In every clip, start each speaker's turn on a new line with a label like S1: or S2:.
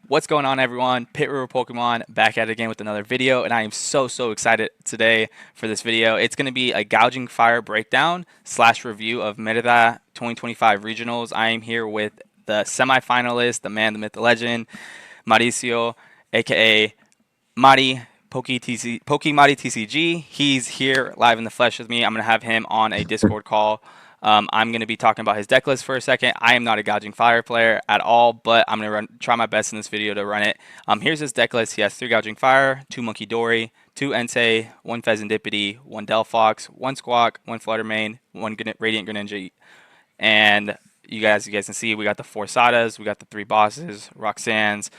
S1: What's going on, everyone? Pit River Pokemon back at it again with another video, and I am so excited today for this video. It's going to be a Gouging Fire breakdown slash review of Merida 2025 Regionals. I am here with the semi-finalist, the man, the myth, the legend, Mauricio, aka Mari PokeMariTCG. He's here live in the flesh with me. I'm going to have him on a Discord call. I'm going to be talking about his deck list for a second. I am not a Gouging Fire player at all, but I'm going to try my best in this video to run it. Here's his deck list. He has 3 Gouging Fire, 2 Monkey Dory, 2 Entei, 1 Pheasantipity, 1 Delphox, 1 Squawk, 1 Fluttermane, 1 Radiant Greninja. And you guys can see we got the 4 Sadas, we got the 3 bosses, Roxanne's.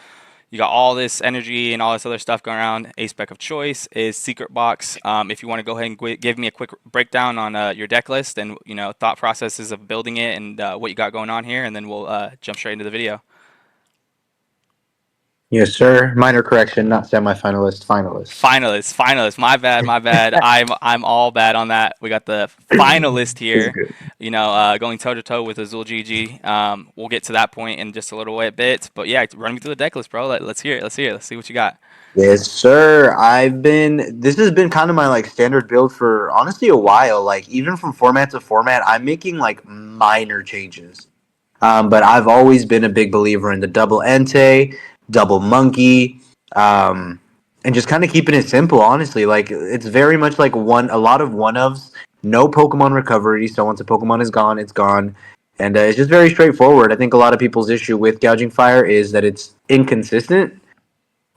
S1: You got all this energy and all this other stuff going around. A spec of choice is Secret Box. If you want to go ahead and give me a quick breakdown on your deck list and thought processes of building it and what you got going on here, and then we'll jump straight into the video.
S2: Yes, sir. Minor correction, not semi-finalist, finalist.
S1: Finalist. My bad. I'm all bad on that. We got the finalist here. Going toe to toe with AzulGG. We'll get to that point in just a little bit. But yeah, run me through the deck list, bro. Let's hear it. Let's see what you got.
S2: Yes, sir. This has been kind of my standard build for honestly a while. Even from format to format, I'm making minor changes. But I've always been a big believer in the double Entei, double Monkey, and just kind of keeping it simple, honestly. It's very much a lot of one-ofs, no Pokemon recovery, so once a Pokemon is gone, it's gone. And it's just very straightforward. I think a lot of people's issue with Gouging Fire is that it's inconsistent.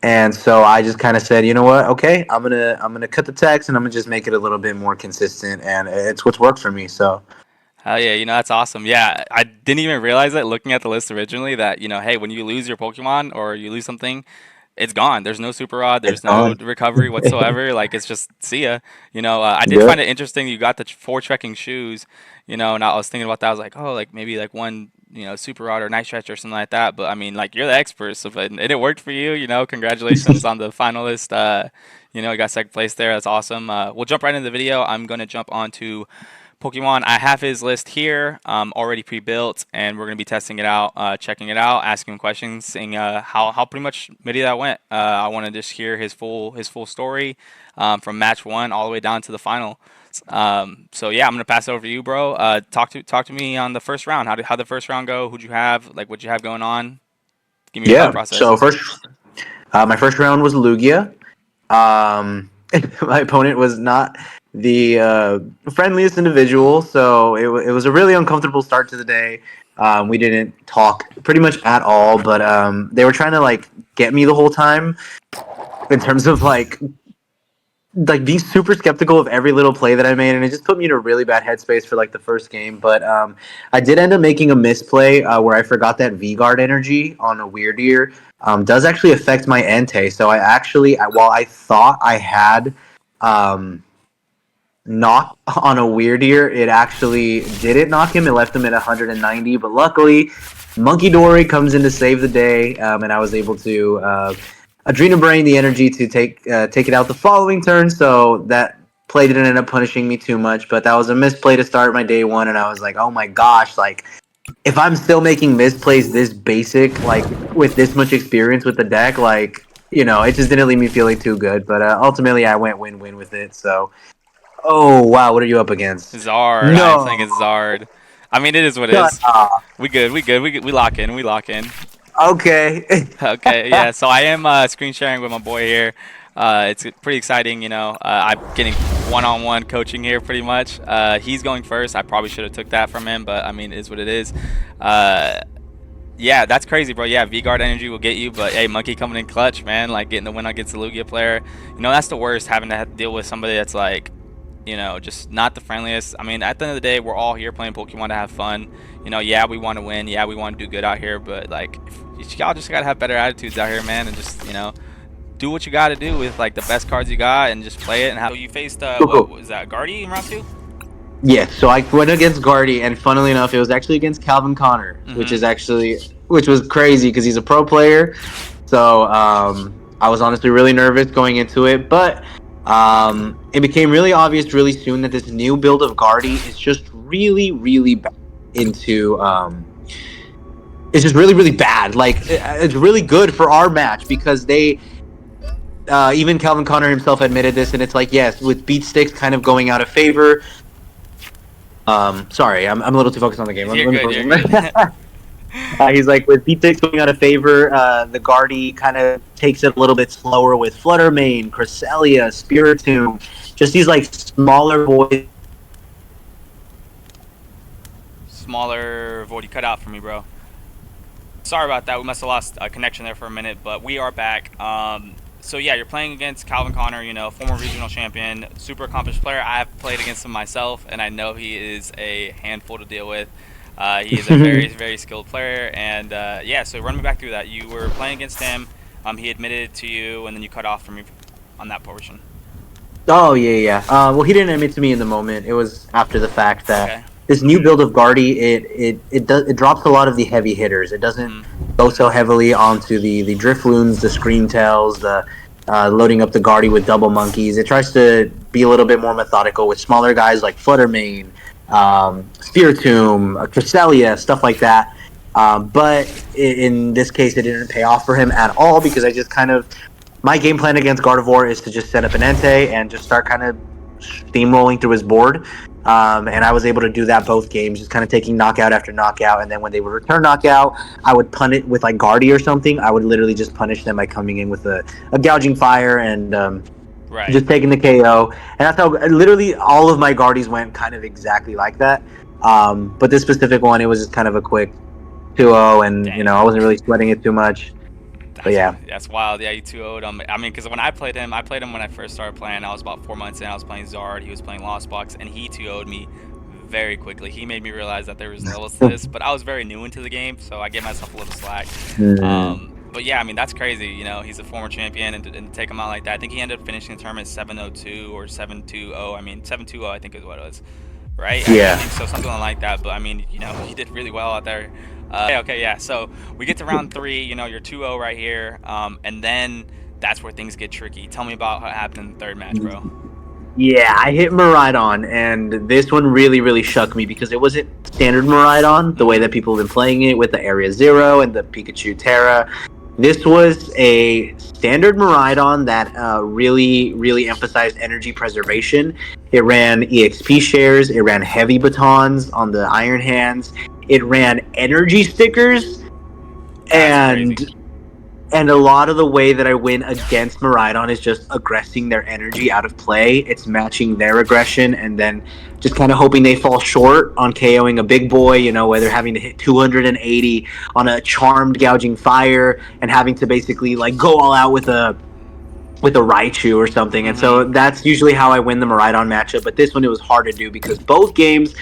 S2: And so I just kind of said, you know what? Okay, I'm gonna cut the text and I'm gonna just make it a little bit more consistent, and it's what's worked for me. So
S1: Hell yeah, that's awesome. Yeah, I didn't even realize it looking at the list originally that, hey, when you lose your Pokemon or you lose something, it's gone. There's no Super Rod, there's
S2: it's
S1: no
S2: on.
S1: recovery whatsoever. It's just see ya. I did
S2: Yep.
S1: find it interesting you got the 4 trekking shoes, and I was thinking about that. I was like, oh, maybe one, Super Rod or Night Stretch or something like that. But I mean, you're the expert, so and it worked for you, congratulations on the finalist. You got second place there. That's awesome. We'll jump right into the video. I'm going to jump on to Pokemon. I have his list here already pre-built, and we're going to be testing it out, checking it out, asking him questions, seeing how pretty much Merida went. I want to just hear his full story from match 1 all the way down to the final. So yeah, I'm going to pass it over to you, bro. Talk to me on the first round. How the first round go? Who'd you have? What'd you have going on? Give me your thought process.
S2: So my first round was Lugia. My opponent was not the friendliest individual, so it was a really uncomfortable start to the day. We didn't talk pretty much at all, but they were trying to get me the whole time in terms of being super skeptical of every little play that I made, and it just put me in a really bad headspace for the first game. But I did end up making a misplay where I forgot that V-Guard energy on a Weird Ear does actually affect my Entei. So while I thought I had knock on a Weird Ear, it actually didn't knock him. It left him at 190, but luckily Monkey Dory comes in to save the day, and I was able to Adrena Brain the energy to take it out the following turn, so that play didn't end up punishing me too much, but that was a misplay to start my day 1, and I was like, oh my gosh, if I'm still making misplays this basic, with this much experience with the deck, it just didn't leave me feeling too good, but ultimately I went win-win with it, so. Oh, wow, what are you up against?
S1: Zard.
S2: No.
S1: I'm thinking Zard. I mean, it is what it is. We good. We lock in.
S2: Okay.
S1: Okay, yeah. So I am screen sharing with my boy here. It's pretty exciting, I'm getting one-on-one coaching here pretty much. He's going first. I probably should have took that from him, but I mean, it is what it is. Yeah, that's crazy, bro. Yeah, V-Guard energy will get you, but hey, Monkey coming in clutch, man. Getting the win against the Lugia player. That's the worst, having to deal with somebody that's just not the friendliest. I mean, at the end of the day, we're all here playing Pokemon to have fun. Yeah, we want to win. Yeah, we want to do good out here, but y'all just gotta have better attitudes out here, man, and just do what you gotta do with the best cards you got and just play it. And how you faced what was that, Guardy in round 2?
S2: Yes, so I went against Guardy, and funnily enough, it was actually against Calvin Connor, which was crazy because he's a pro player. So I was honestly really nervous going into it, but it became really obvious really soon that this new build of Guardy is just really bad into is just really, really bad. Like, it's really good for our match because they, even Calvin Connor himself admitted this, and it's like, yes, with beat sticks kind of going out of favor. Sorry, I'm a little too focused on the game.
S1: You're
S2: Let me
S1: good.
S2: focus
S1: You're
S2: on that.
S1: good.
S2: He's like, with beat sticks going out of favor, the Guardy kind of takes it a little bit slower with Fluttermane, Cresselia, Spiritomb, just these like smaller boys.
S1: Smaller void. You cut out for me, bro. Sorry about that. We must have lost a connection there for a minute, but we are back. So yeah, you're playing against Calvin Connor, former regional champion, super accomplished player. I've played against him myself, and I know he is a handful to deal with. He is a very, very skilled player, and yeah. So run me back through that. You were playing against him. He admitted it to you, and then you cut off from me on that portion.
S2: Oh yeah, yeah. Well, he didn't admit to me in the moment. It was after the fact that
S1: Okay.
S2: this new build of Guardy it drops a lot of the heavy hitters. It doesn't go so heavily onto the Drifloons, the Screen Tails, the loading up the Guardy with double monkeys. It tries to be a little bit more methodical with smaller guys like Fluttermane, Spiritomb, Cresselia, stuff like that. But in this case, it didn't pay off for him at all because I just kind of my game plan against Gardevoir is to just set up an Entei and just start kind of steamrolling through his board. And I was able to do that both games, just kind of taking knockout after knockout. And then when they would return knockout, I would pun it with like Guardy or something. I would literally just punish them by coming in with a gouging fire and
S1: Right.
S2: just taking the KO. And that's how literally all of my Guardies went kind of exactly like that. But this specific one, it was just kind of a quick 2-0, and
S1: Dang.
S2: I wasn't really sweating it too much. But yeah.
S1: That's wild. Yeah, you 2-0'd him. I mean, because when I played him when I first started playing. I was about 4 months in. I was playing Zard. He was playing Lost Box, and he 2-0'd me very quickly. He made me realize that there was levels to this, but I was very new into the game, so I gave myself a little slack. But yeah, I mean, that's crazy. He's a former champion, and to take him out like that, I think he ended up finishing the tournament 7-0-2 or 7-2-0. I mean, 7-2-0, I think is what it was. Right?
S2: Yeah.
S1: I think so, something like that. But I mean, he did really well out there. Okay, yeah. So we get to round 3. You're 2-0 right here, and then that's where things get tricky. Tell me about what happened in the third match, bro.
S2: Yeah, I hit Miraidon, and this one really, really shook me because it wasn't standard Miraidon, the way that people have been playing it with the Area Zero and the Pikachu Terra. This was a standard Miraidon that really, really emphasized energy preservation. It ran EXP shares, it ran heavy batons on the Iron Hands, it ran energy stickers, and
S1: crazy.
S2: and a lot of the way that I win against Miraidon is just aggressing their energy out of play. It's matching their aggression and then just kind of hoping they fall short on KOing a big boy, where they're having to hit 280 on a charmed gouging fire and having to basically like go all out with a Raichu or something. And so that's usually how I win the Miraidon matchup. But this one, it was hard to do because both games,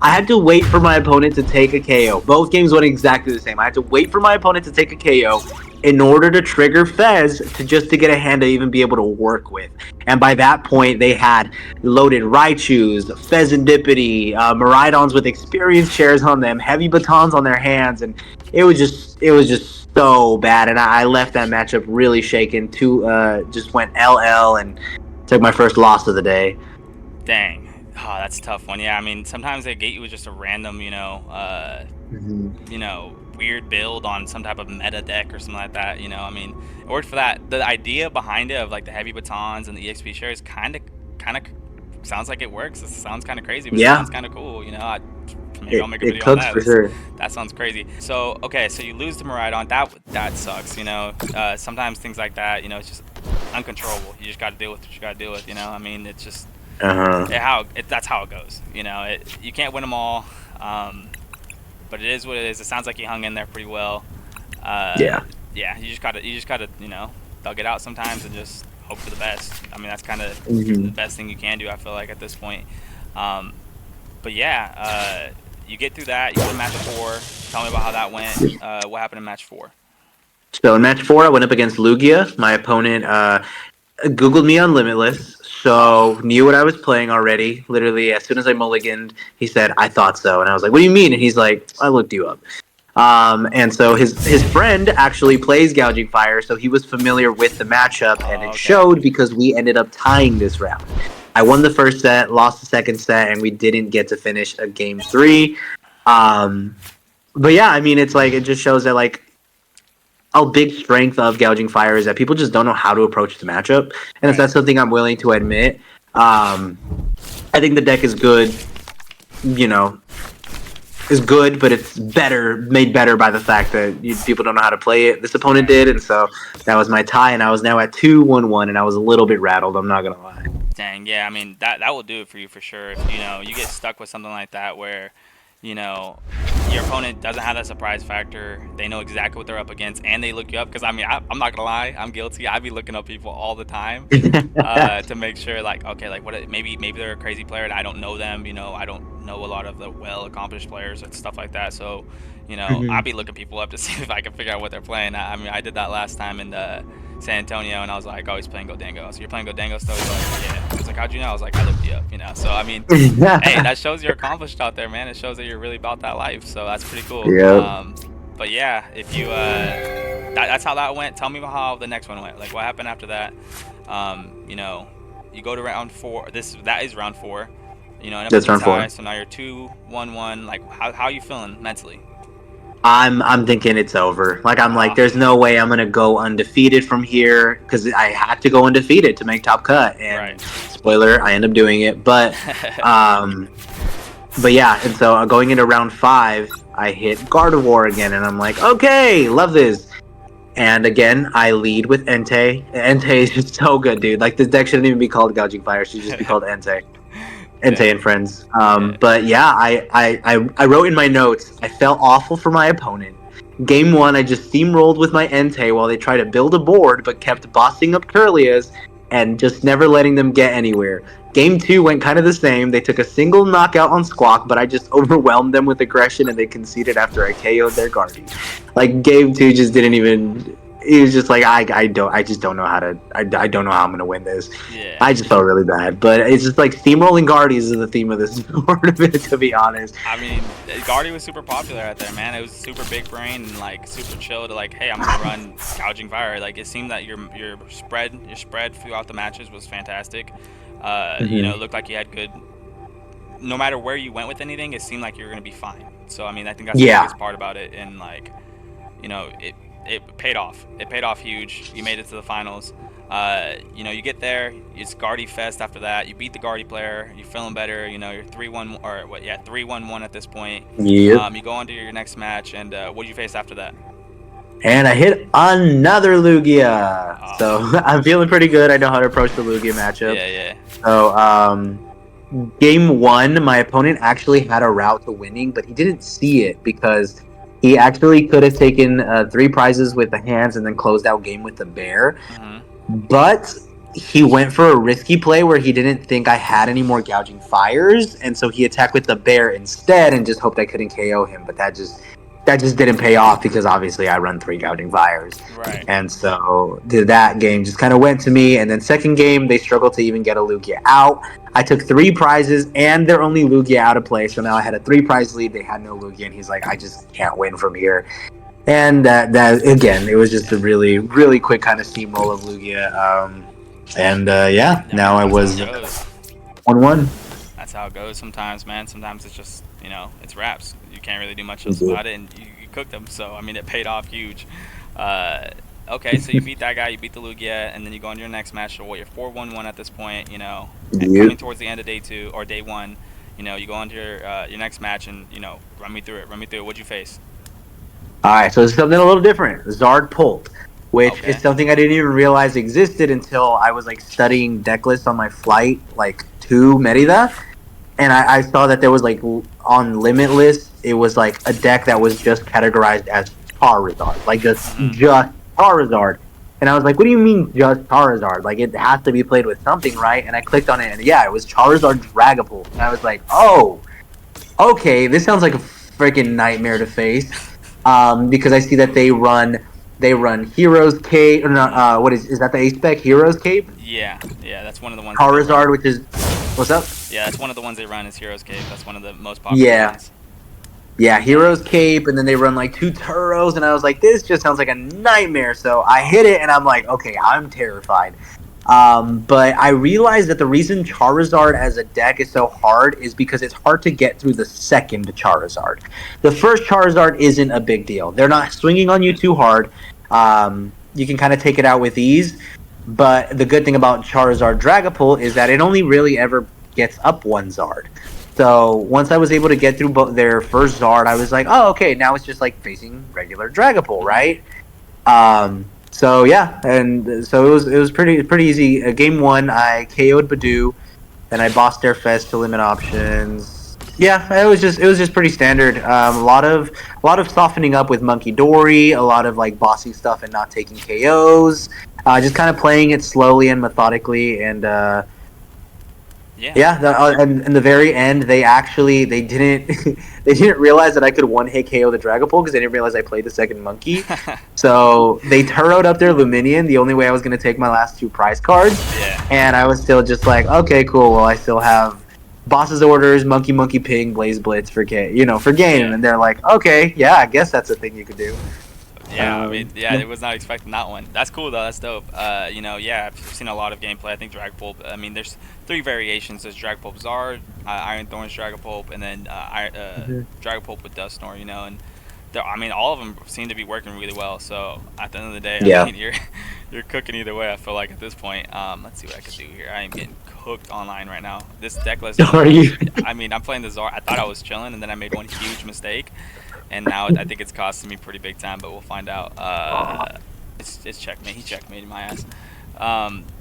S2: I had to wait for my opponent to take a KO. Both games went exactly the same. I had to wait for my opponent to take a KO in order to trigger Fez to get a hand to even be able to work with. And by that point, they had loaded Raichus, Fezandipity, Miraidons with experience shares on them, heavy batons on their hands, and it was just so bad. And I left that matchup really shaken. Just went LL and took my first loss of the day.
S1: Dang. Oh, that's a tough one. Yeah, I mean, sometimes they get you with just a random, weird build on some type of meta deck or something like that. I mean, it worked for that. The idea behind it of like the heavy batons and the EXP shares kind of sounds like it works. It sounds kind of crazy, but it sounds kind of cool. Maybe I'll make a video on that.
S2: For sure.
S1: That sounds crazy. So okay, so you lose to Miraidon. That sucks. Sometimes things like that. It's just uncontrollable. You just got to deal with what you got to deal with. I mean, it's just. That's how it goes. You can't win them all, but it is what it is. It sounds like he hung in there pretty well.
S2: Yeah.
S1: Yeah. You just gotta thug it out sometimes and just hope for the best. I mean, that's kind of the best thing you can do. I feel like at this point. But yeah, you get through that. You go to match 4. Tell me about how that went. What happened in match 4?
S2: So in match 4, I went up against Lugia. My opponent Googled me on Limitless, so knew what I was playing already. Literally, as soon as I mulliganed, he said, "I thought so," and I was like, "What do you mean?" And he's like, "I looked you up." And so his friend actually plays Gouging Fire, so he was familiar with the matchup, and it showed because we ended up tying this round. I won the first set, lost the second set, and we didn't get to finish a game 3. but yeah, I mean, it's like it just shows that like a big strength of Gouging Fire is that people just don't know how to approach the matchup, and if
S1: Right.
S2: that's something I'm willing to admit, I think the deck is good. You know, is good, but it's made better by the fact that people don't know how to play it. This opponent
S1: Right.
S2: did, and so that was my tie, and I was now at 2-1-1, and I was a little bit rattled. I'm not gonna lie.
S1: Dang, yeah, I mean that will do it for you for sure. If you get stuck with something like that where, you know, your opponent doesn't have that surprise factor, they know exactly what they're up against, and they look you up. Because I mean, I'm not gonna lie, I'm guilty. I be looking up people all the time, to make sure like okay, like maybe they're a crazy player and I don't know them. I don't know a lot of the well accomplished players and stuff like that. So, I'll
S2: Mhm.
S1: be looking people up to see if I can figure out what they're playing. I mean, I did that last time in San Antonio, and I was like, oh, he's playing Godango. So you're playing Godango still? He's like, yeah. I was like, how'd you know? I was like, I looked you up. So I mean, hey, that shows you're accomplished out there, man. It shows that you're really about that life. So that's pretty cool.
S2: Yep.
S1: But yeah, if you that's how that went. Tell me about how the next one went. Like what happened after that? You go to round four. That is round four. End up with
S2: That's
S1: a
S2: round
S1: tie.
S2: 4.
S1: So now you're 2-1-1. Like how are you feeling mentally?
S2: I'm thinking it's over. Like I'm like,
S1: Ah,
S2: there's no way I'm gonna go undefeated from here because I had to go undefeated to make top cut.
S1: right.
S2: And spoiler, I end up doing it. Um, but yeah, and so going into round 5, I hit Gardevoir again, and I'm like, okay, love this. And again, I lead with Entei. Entei is just so good, dude. Like this deck shouldn't even be called Gouging Fire; it should just be called Entei. Entei and
S1: Dang.
S2: friends.
S1: Yeah.
S2: But yeah, I wrote in my notes. I felt awful for my opponent. Game 1, I just steamrolled with my Entei while they tried to build a board, but kept bossing up Curlias and just never letting them get anywhere. Game 2 went kind of the same. They took a single knockout on Squawk, but I just overwhelmed them with aggression, and they conceded after I KO'd their Guardian. Like game 2 just didn't even. He was just like I just don't know how to I don't know how I'm gonna win this.
S1: Yeah.
S2: I just felt really bad, but it's just like steamrolling Guardies is the theme of this tournament, to be honest.
S1: I mean, Guardy was super popular out there, man. It was super big brain and like super chill to like, hey, I'm gonna run gouging fire. Like it seemed that your spread throughout the matches was fantastic.
S2: Hmm.
S1: It looked like you had good. No matter where you went with anything, it seemed like you were gonna be fine. So I mean, I think that's the
S2: Yeah,
S1: biggest part about it, and like it paid off. It paid off huge. You made it to the finals. You get there. It's Guardy Fest after that. You beat the Guardy player. You're feeling better. You're 3-1 or what? Yeah, 3-1-1 at this point.
S2: yep.
S1: You go on to your next match, and what did you face after that?
S2: And I hit another Lugia, so
S1: Oh,
S2: I'm feeling pretty good. I know how to approach the Lugia matchup.
S1: yeah, yeah.
S2: So, game 1, my opponent actually had a route to winning, but he didn't see it because he actually could have taken 3 prizes with the hands and then closed out game with the bear.
S1: Mhm.
S2: But he went for a risky play where he didn't think I had any more gouging fires, and so he attacked with the bear instead and just hoped I couldn't KO him. But that just didn't pay off because obviously I run 3 gouging fires,
S1: Right.
S2: and so that game just kind of went to me. And then second game they struggled to even get a Lugia out. I took 3 prizes and their only Lugia out of play, so now I had a 3 prize lead. They had no Lugia, and he's like, I just can't win from here. And that again, it was just a really really quick kind of steamroll of Lugia. And yeah,
S1: I
S2: now
S1: mean,
S2: I
S1: that's how it
S2: was
S1: goes.
S2: 1-1.
S1: That's how it goes sometimes, man. Sometimes it's just, it's wraps. You can't really do much else about it, and you cooked them. So, I mean, it paid off huge. Uh, okay, so you beat that guy, you beat the Lugia, and then you go into your next match. So, what, you're 4-1-1 at this point,
S2: Yep.
S1: coming towards the end of day 2 or day 1. You go into your next match and, run me through it. Run me through it. What'd you face?
S2: All right, so this is something a little different. Zard-Pult, which is
S1: Okay.
S2: something I didn't even realize existed until I was like studying deck lists on my flight like to Merida, and I saw that there was like on Limitless, it was like a deck that was just categorized as Charizard, like
S1: Hmm.
S2: just Charizard. And I was like, what do you mean just Charizard? Like it has to be played with something, right? And I clicked on it, and yeah, it was Charizard-Dragapult, and I was like, oh, okay, this sounds like a freaking nightmare to face. Because I see that they run Heroes Cape, or not,
S1: Hmm.
S2: what is that the ace spec Heroes Cape?
S1: Yeah, yeah, that's one of the ones that they run.
S2: Charizard, which is what's up?
S1: Yeah, that's one of the ones they run is Heroes Cave. That's one of the most popular
S2: Yeah,
S1: ones.
S2: yeah, Heroes Cape, and then they run like 2 Turos, and I was like, this just sounds like a nightmare. So I hit it, and I'm like, okay, I'm terrified. But I realized that the reason Charizard as a deck is so hard is because it's hard to get through the second Charizard. The first Charizard isn't a big deal. They're not swinging on you too hard. You can kind of take it out with ease. But the good thing about Charizard-Dragapult is that it only really ever gets up one Zard. So once I was able to get through their first Zard, I was like, oh, okay, now it's just like facing regular Dragapult, right? So yeah, and so it was pretty easy. Game one, I KO'd Badoo, then I bossed their Fez to limit options. Yeah, it was just pretty standard. A lot of softening up with Monkey Dory, a lot of like bossy stuff and not taking KOs. Just kind of playing it slowly and methodically, and
S1: Yeah.
S2: yeah, and in the very end, they didn't they didn't realize that I could one hit KO the Dragapult because they didn't realize I played the second monkey. So they turroed up their Luminion the only way I was going to take my last two prize cards,
S1: Yeah.
S2: and I was still just like, okay, cool. Well, I still have Boss's Orders, Monkey Monkey Ping, Blaze Blitz for for game,
S1: Yeah.
S2: and they're like, okay, yeah, I guess that's a thing you could do.
S1: Yeah, I mean, yeah,
S2: Yeah.
S1: it was not expecting that one. That's cool though. That's dope. Yeah, I've seen a lot of gameplay. I think Dragapult. I mean, there's three variations. There's Dragapult Zard, Iron Thorns Dragapult, and then
S2: Mhm.
S1: Dragapult with Dusknoir. And I mean, all of them seem to be working really well. So at the end of the day, I
S2: Yeah.
S1: mean, you're cooking either way. I feel like at this point. Let's see what I could do here. I am getting cooked online right now. This deck list is.
S2: Are you?
S1: I mean, I'm playing the Zard. I thought I was chilling, and then I made one huge mistake, and now I think it's costing me pretty big time. But we'll find out. It's checkmate. He checkmated my ass.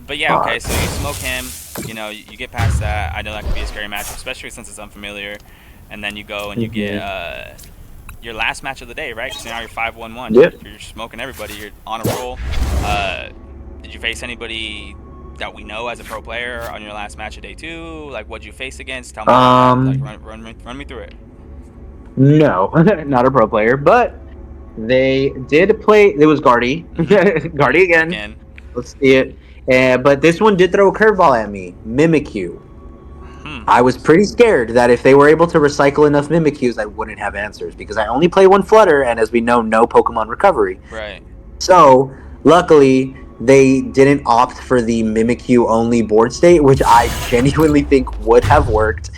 S1: But yeah, okay. So you smoke him. You get past that. I know that could be a scary matchup, especially since it's unfamiliar. And then you go and you get your last match of the day, right? Because now you're 5-1-1.
S2: Yep.
S1: You're smoking everybody. You're on a roll. Did you face anybody that we know as a pro player on your last match of day two? Like, what'd you face against? Tell me about that. Like, run me through it.
S2: No, not a pro player, but they did play. It was Guardy, Guardy again.
S1: Again.
S2: Let's see it. But this one did throw a curveball at me. Mimikyu. I was pretty scared that if they were able to recycle enough Mimikyus, I wouldn't have answers because I only play one Flutter, and as we know, no Pokemon recovery.
S1: Right.
S2: So, luckily, they didn't opt for the Mimikyu only board state, which I genuinely think would have worked.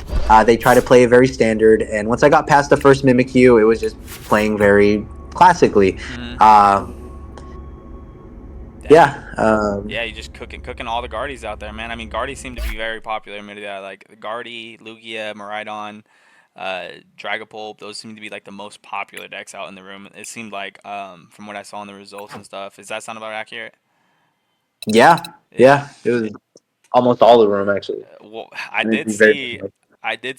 S2: They tried to play it very standard, and once I got past the first Mimikyu, it was just playing very classically.
S1: Yeah, you just cooking all the Guardies out there, man. I mean, Guardies seem to be very popular in Merida. Like Guardy, Lugia, Miraidon, Dragapult. Those seem to be like the most popular decks out in the room. It seemed like from what I saw in the results and stuff. Does that sound about accurate?
S2: Yeah,
S1: Yeah.
S2: it was almost all the room actually.
S1: Well, I did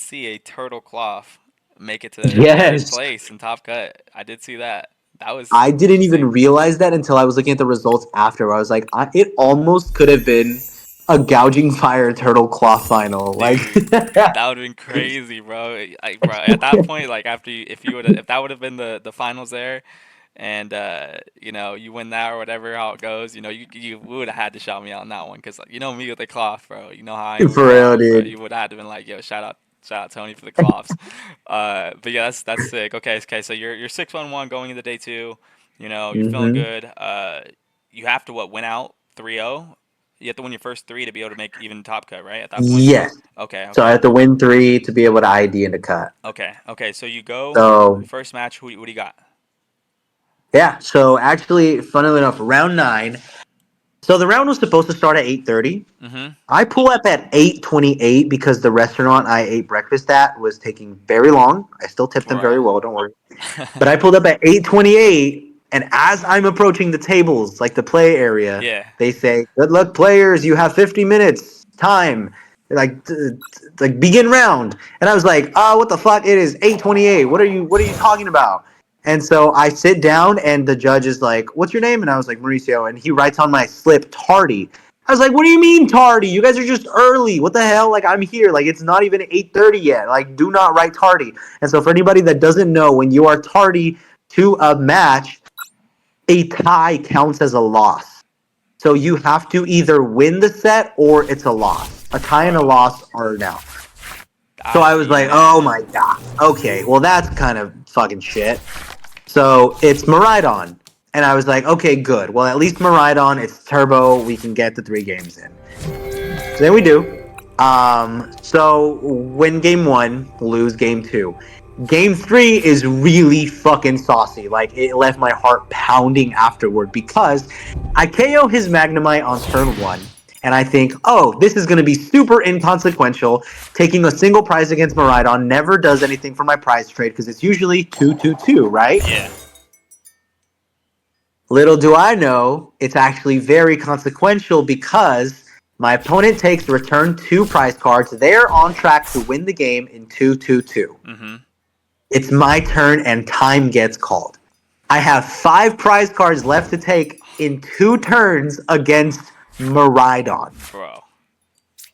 S1: see a turtle cloth make it to third
S2: Yes,
S1: place in Top Cut. I did see that. That was
S2: I didn't even
S1: interesting.
S2: realize that until I was looking at the results after. Where I was like, it almost could have been a gouging fire turtle claw final. Like,
S1: Dude, that would have been crazy, bro. Bro, at that point, like after if that would have been the finals there, and you win that or whatever how it goes, you would have had to shout me out on that one because you know me with the cloth, bro. You know how I am with
S2: for real,
S1: cloths, bro.
S2: dude.
S1: You would have had to been like, yo, shout out Tony for the cloths. But yeah, that's sick. Okay. So you're 6-1-1 going into day two. You're feeling
S2: Hmm.
S1: good. You have to win out 3-0. You have to win your first three to be able to make even top cut, right? At that point.
S2: Yes.
S1: Okay.
S2: So I
S1: Okay.
S2: had to win three to be able to ID and to cut.
S1: Okay. So you go
S2: So
S1: first match. What do you got?
S2: yeah. So actually, funnily enough, round nine. So the round was supposed to start at 8:30.
S1: Mm-hmm.
S2: I pull up at 8:28 because the restaurant I ate breakfast at was taking very long. I still tipped them very
S1: Right.
S2: well, don't worry. But I pulled up at 8:28, and as I'm approaching the tables, like the play area,
S1: Yeah.
S2: they say, "Good luck, players. You have 50 minutes time. Like, like begin round." And I was like, "Oh, what the fuck? It is 8:28. What are you talking about?" And so I sit down, and the judge is like, "What's your name?" And I was like, "Mauricio." And he writes on my slip, "Tardy." I was like, "What do you mean tardy? You guys are just early. What the hell? Like, I'm here. Like, it's not even 8:30 yet. Like, do not write tardy." And so for anybody that doesn't know, when you are tardy to a match, a tie counts as a loss. So you have to either win the set or it's a loss. A tie and a
S1: Bro.
S2: loss are now. So I was like, oh
S1: Man.
S2: my god. Okay, well that's kind of fucking shit. So it's Miraidon. And I was like, okay, good. Well, at least Miraidon, it's turbo. We can get the 3 games in. So then we do. So win game 1, lose game 2. Game 3 is really fucking saucy. Like, it left my heart pounding afterward because I KO his Magnemite on turn 1. And I think, oh, this is going to be super inconsequential. Taking a single prize against Miraidon never does anything for my prize trade because it's usually 2-2-2, right?
S1: Yeah.
S2: Little do I know, it's actually very consequential because my opponent takes return 2 prize cards. They're on track to win the game in 2-2-2.
S1: Mm-hmm.
S2: It's my turn and time gets called. I have 5 prize cards left to take in 2 turns against Miraidon.
S1: Bro.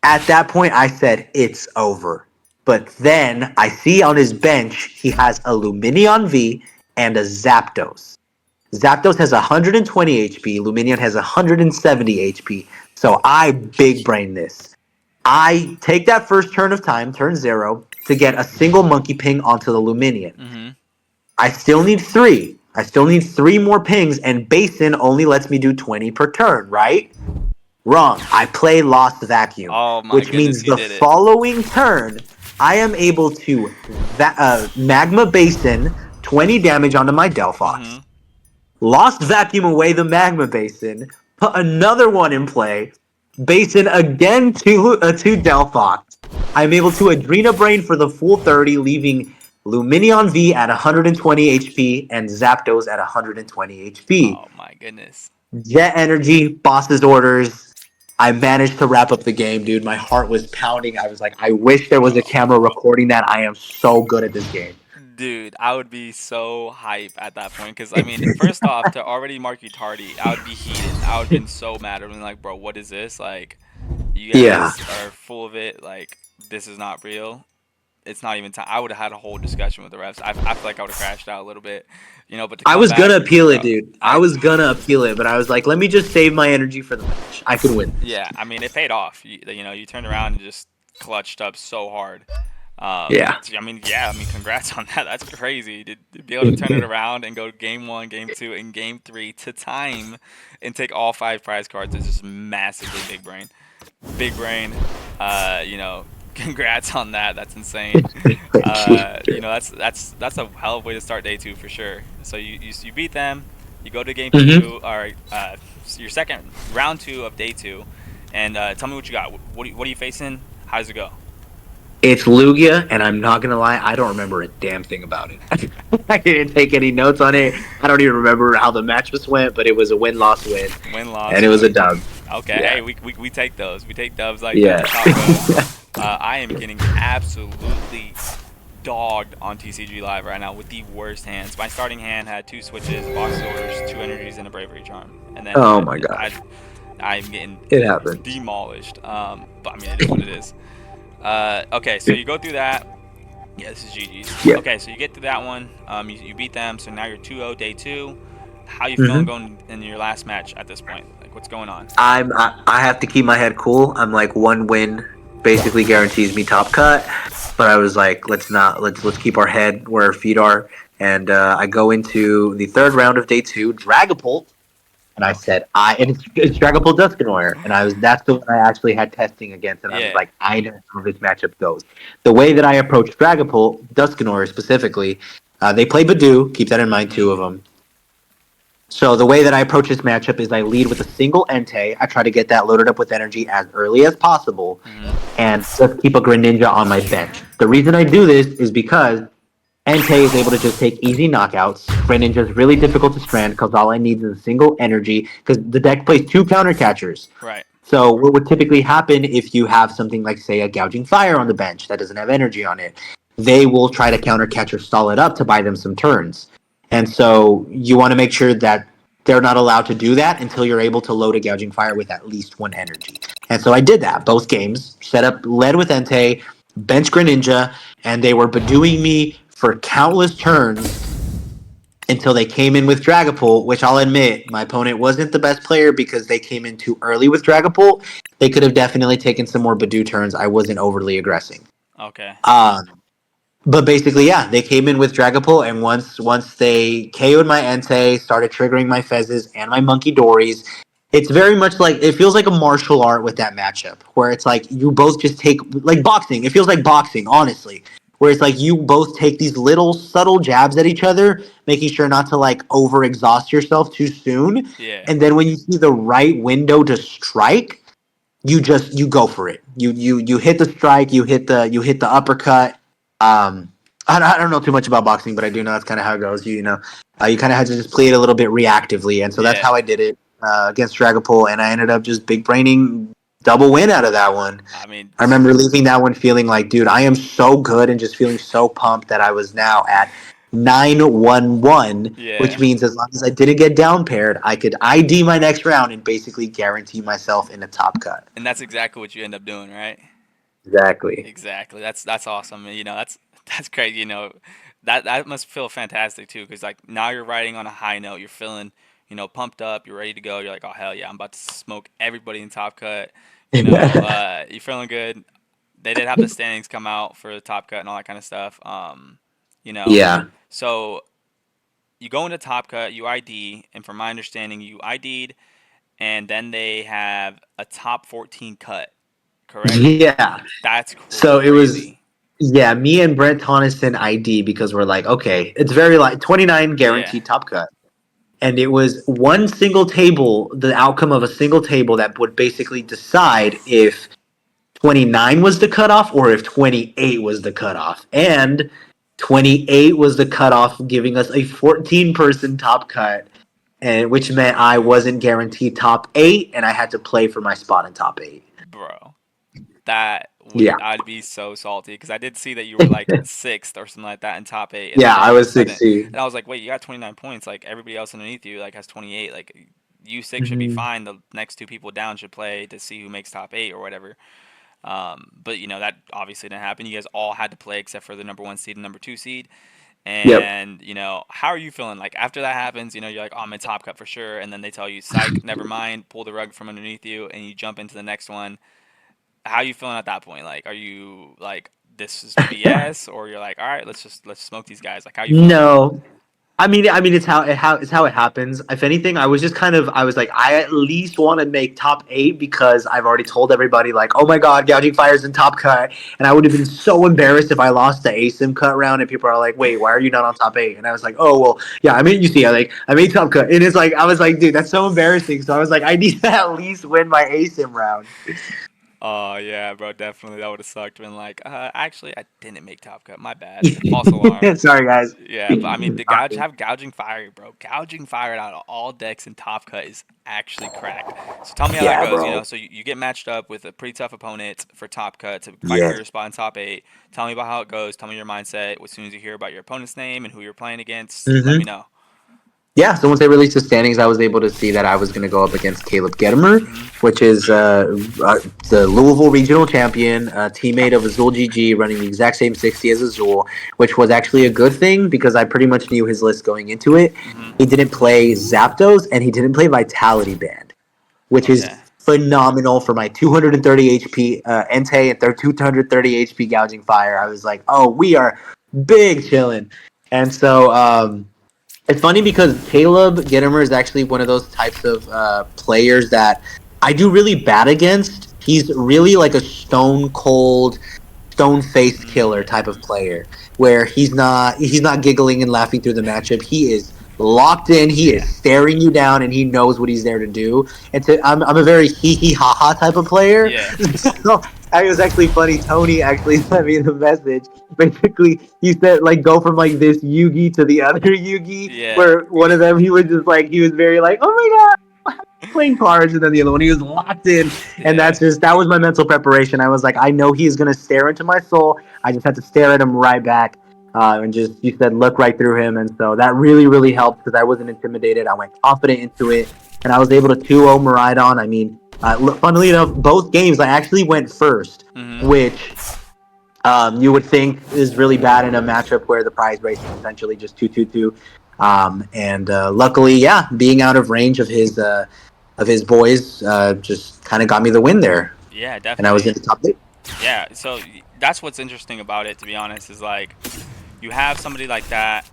S2: At that point, I said, it's over. But then I see on his bench, he has a Lumineon V and a Zapdos. Zapdos has 120 HP. Lumineon has 170 HP. So I big brain this. I take that first turn of time, turn 0, to get a single Monkey Ping onto the Lumineon.
S1: Mm-hmm.
S2: I still need 3. I still need 3 more pings, and Basin only lets me do 20 per turn, right? Wrong. I play Lost Vacuum,
S1: Oh my
S2: which
S1: goodness,
S2: means
S1: you
S2: the
S1: did it.
S2: following turn, I am able to Magma Basin 20 damage onto my Delphox.
S1: Mm-hmm.
S2: Lost Vacuum away the Magma Basin, put another one in play, Basin again to Delphox. I'm able to Adrena Brain for the full 30, leaving Lumineon V at 120 HP and Zapdos at 120 HP.
S1: Oh my goodness.
S2: Jet Energy, boss's orders. I managed to wrap up the game, dude. My heart was pounding. I was like, I wish there was a
S1: Bro.
S2: camera recording that. I am so good at this game.
S1: Dude, I would be so hype at that point because I mean, first off, to already mark you tardy, I would be heated. I would have been so mad. I'd been like, bro, what is this? Like, you
S2: Yeah.
S1: guys are full of it. Like, this is not real. It's not even time. I would have had a whole discussion with the refs. I feel like I would have crashed out a little bit, but to
S2: I
S1: come
S2: was
S1: back,
S2: gonna appeal it,
S1: bro,
S2: dude. I was gonna appeal it, but I was like, let me just save my energy for the match. I could win.
S1: yeah, I mean, it paid off. You turned around and just clutched up so hard.
S2: Yeah.
S1: I mean, congrats on that. That's crazy to be able to turn it around and go game 1, game 2, and game 3 to time and take all 5 prize cards is just massively big brain. Big brain. Congrats on that. That's insane.
S2: Thank you.
S1: That's a hell of a way to start day 2 for sure. So you beat them. You go to game
S2: Mm-hmm.
S1: 2 or your second round 2 of day 2, and tell me what you got. What are you facing? How does it go?
S2: It's Lugia, and I'm not gonna lie, I don't remember a damn thing about it. I didn't take any notes on it. I don't even remember how the match was went, but it was a win-loss win,
S1: Win loss.
S2: and it was a dub.
S1: Okay,
S2: Yeah.
S1: hey, we take those. We take dubs like
S2: Yeah.
S1: that. Top goes. I am getting absolutely dogged on TCG Live right now with the worst hands. My starting hand had 2 switches, boxes orders, 2 energies, and a bravery charm. And then
S2: Oh my god,
S1: I'm getting
S2: it happened.
S1: demolished. But I mean, it is what it is. Okay, so you go through that. Yeah, this is GG's.
S2: Yeah.
S1: Okay, so you get through that one. You beat them. So now you're 2-0 day 2. How you feeling going in your last match at this point? Like, what's going on?
S2: I have to keep my head cool. I'm like, one win basically guarantees me top cut, but I was like, let's keep our head where our feet are, and I go into the 3rd round of day 2, Dragapult, and I said it's Dragapult Dusknoir, and that's the one I actually had testing against, and I was like, I know how this matchup goes. The way that I approach Dragapult Dusknoir specifically, they play Badoo. Keep that in mind, 2 of them. So the way that I approach this matchup is I lead with a single Entei. I try to get that loaded up with energy as early as possible, and just keep a Greninja on my bench. The reason I do this is because Entei is able to just take easy knockouts. Greninja is really difficult to strand because all I need is a single energy, because the deck plays 2 counter catchers.
S1: Right.
S2: So what would typically happen if you have something like, say, a Gouging Fire on the bench that doesn't have energy on it? They will try to counter catch or stall it up to buy them some turns. And so you want to make sure that they're not allowed to do that until you're able to load a Gouging Fire with at least 1 energy. And so I did that both games. Led with Entei, bench Greninja, and they were bedewing me for countless turns until they came in with Dragapult, which I'll admit, my opponent wasn't the best player because they came in too early with Dragapult. They could have definitely taken some more Badoo turns. I wasn't overly aggressive.
S1: Okay.
S2: But basically, yeah, they came in with Dragapult, and once they KO'd my Entei, started triggering my Fezzes and my Monkey Dories. It's very much like it feels like a martial art with that matchup, where it's like you both just take like boxing. It feels like boxing, honestly, where it's like you both take these little subtle jabs at each other, making sure not to like over exhaust yourself too soon,
S1: Yeah.
S2: and then when you see the right window to strike, you go for it. You hit the strike, you hit the uppercut. I don't know too much about boxing, but I do know that's kind of how it goes. You kind of have to just play it a little bit reactively, and so that's
S1: Yeah.
S2: how I did it against Dragapult, and I ended up just big braining double win out of that one.
S1: I mean,
S2: I remember leaving that one feeling like, dude, I am so good, and just feeling so pumped that I was now at 9-1-1, which
S1: yeah.
S2: means as long as I didn't get down paired, I could ID my next round and basically guarantee myself in a top cut.
S1: And that's exactly what you end up doing, right?
S2: Exactly.
S1: Exactly. That's awesome. That's crazy. That must feel fantastic too, because like now you're riding on a high note. You're feeling, pumped up. You're ready to go. You're like, oh hell yeah, I'm about to smoke everybody in Top Cut. You're feeling good. They did have the standings come out for the Top Cut and all that kind of stuff. You know,
S2: Yeah.
S1: so you go into Top Cut, you ID, and from my understanding, you ID'd, and then they have a top 14 cut. Correct?
S2: Yeah.
S1: That's
S2: So it was,
S1: crazy.
S2: yeah, me and Brent Tonneson ID because we're like, okay, it's very like 29
S1: Yeah,
S2: guaranteed top cut. And it was one single table, the outcome of a single table that would basically decide if 29 was the cutoff or if 28 was the cutoff. And 28 was the cutoff, giving us a 14-person top cut, and which meant I wasn't guaranteed top eight, and I had to play for my spot in top eight.
S1: bro. That would
S2: Yeah.
S1: I'd be so salty because I did see that you were like sixth or something like that in top eight, and then
S2: Yeah,
S1: all
S2: I
S1: of a
S2: was
S1: sudden,
S2: 16.
S1: and I was like, wait, you got 29 points. Like everybody else underneath you like has 28. Like you six should be
S2: Mhm.
S1: fine. The next two people down should play to see who makes top eight or whatever. But that obviously didn't happen. You guys all had to play except for the number one seed and number two seed.
S2: Yep.
S1: And how are you feeling? Like after that happens, you're like, oh, I'm in top cut for sure. And then they tell you, psych, never mind, pull the rug from underneath you, and you jump into the next one. How are you feeling at that point? Like, are you like, this is BS, or you're like, all right, let's smoke these guys? Like, how you feeling?
S2: No, I mean, it's how it happens. If anything, I was like, I at least want to make top eight because I've already told everybody like, oh my god, gouging fires in top cut, and I would have been so embarrassed if I lost the ASIM cut round and people are like, wait, why are you not on top eight? And I was like, oh well, yeah, I mean, you see, I made top cut, and it's like I was like, dude, that's so embarrassing. So I was like, I need to at least win my ASIM round.
S1: Oh yeah, bro, definitely that would have sucked. Been like, actually, I didn't make top cut. My bad. False alarm.
S2: Sorry, guys.
S1: Yeah, but I mean, the gouge
S2: Sorry.
S1: have gouging fire, bro. Gouging fire out of all decks in top cut is actually cracked. So tell me how that
S2: Yeah,
S1: goes.
S2: bro.
S1: So you get matched up with a pretty tough opponent for top cut to fight for
S2: Yeah.
S1: your spot in top eight. Tell me about how it goes. Tell me your mindset as soon as you hear about your opponent's name and who you're playing against. Let me
S2: Mm-hmm.
S1: know.
S2: Yeah, so once they released the standings, I was able to see that I was going to go up against Caleb Gedemer,
S1: Hmm.
S2: which is the Louisville regional champion, teammate of AzulGG, running the exact same 60 as Azul, which was actually a good thing because I pretty much knew his list going into it.
S1: Hmm.
S2: He didn't play Zapdos and he didn't play Vitality Band, which is
S1: Okay.
S2: phenomenal for my 230 HP Entei and 230 HP Gouging Fire. I was like, oh, we are big chilling. And so it's funny because Caleb Gedemer is actually one of those types of players that I do really bad against. He's really like a stone cold, stone faced killer type of
S1: Mm,
S2: player, where he's not giggling and laughing through the matchup. He is locked in. He is
S1: yeah.
S2: staring you down, and he knows what he's there to do. I'm a very hee hee ha ha type of player.
S1: Yeah.
S2: So it was actually funny. Tony actually sent me the message. Basically, he said like go from like this Yugi to the other Yugi,
S1: Yeah.
S2: where one of them he was just like he was very like, oh my god, playing cards, and then the other one he was locked in, and
S1: Yeah.
S2: that was my mental preparation. I was like, I know he is gonna stare into my soul. I just had to stare at him right back, and just you said look right through him, and so that really really helped because I wasn't intimidated. I went confident into it, and I was able to 2-0 Miraidon. I mean, funnily enough, both games I actually went first,
S1: Hmm.
S2: which you would think is really bad in a matchup where the prize race is essentially just 2-2-2. And luckily, yeah, being out of range of his boys just kind of got me the win there,
S1: Yeah,
S2: and I was in
S1: definitely.
S2: the top eight.
S1: Yeah, so that's what's interesting about it, to be honest, is like you have somebody like that,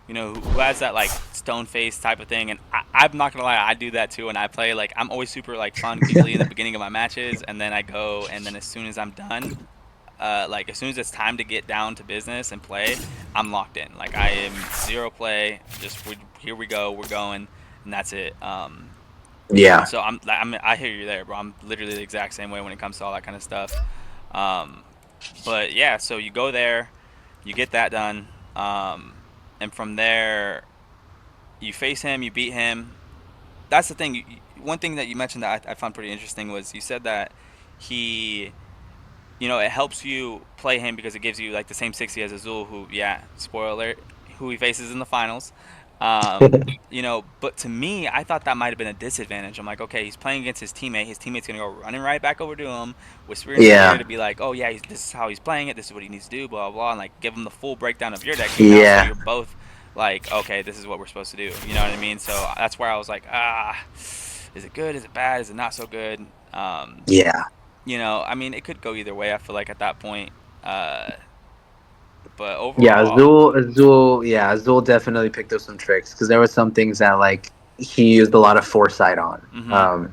S1: you know, who has that like stone face type of thing, and I'm not gonna lie, I do that too. And I play like I'm always super like fun, giggly in the beginning of my matches, and then I go, and then as soon as I'm done, like as soon as it's time to get down to business and play, I'm locked in. Like I am zero play, just here we go, we're going, and that's it.
S2: Yeah.
S1: So I hear you there, bro. I'm literally the exact same way when it comes to all that kind of stuff. Um, but yeah, so you go there, you get that done, and from there you face him, you beat him. That's the thing. One thing that you mentioned that I found pretty interesting was you said that he, you know, it helps you play him because it gives you like the same 60 as Azul, who, yeah, spoiler alert, who he faces in the finals. You know, but to me, I thought that might have been a disadvantage. I'm like, okay, he's playing against his teammate. His teammate's gonna go running right back over to him, whisper in his ear
S2: Yeah.
S1: to be like, oh yeah, this is how he's playing it. This is what he needs to do. Blah blah blah, and like give him the full breakdown of your deck team now. So
S2: Yeah.
S1: you're both like, okay, this is what we're supposed to do. You know what I mean? So that's where I was like, is it good? Is it bad? Is it not so good? Um,
S2: Yeah.
S1: you know, I mean, it could go either way. I feel like at that point, uh, but
S2: Yeah,
S1: overall,
S2: Yeah, Azul definitely picked up some tricks because there was some things that like he used a lot of foresight on,
S1: hmm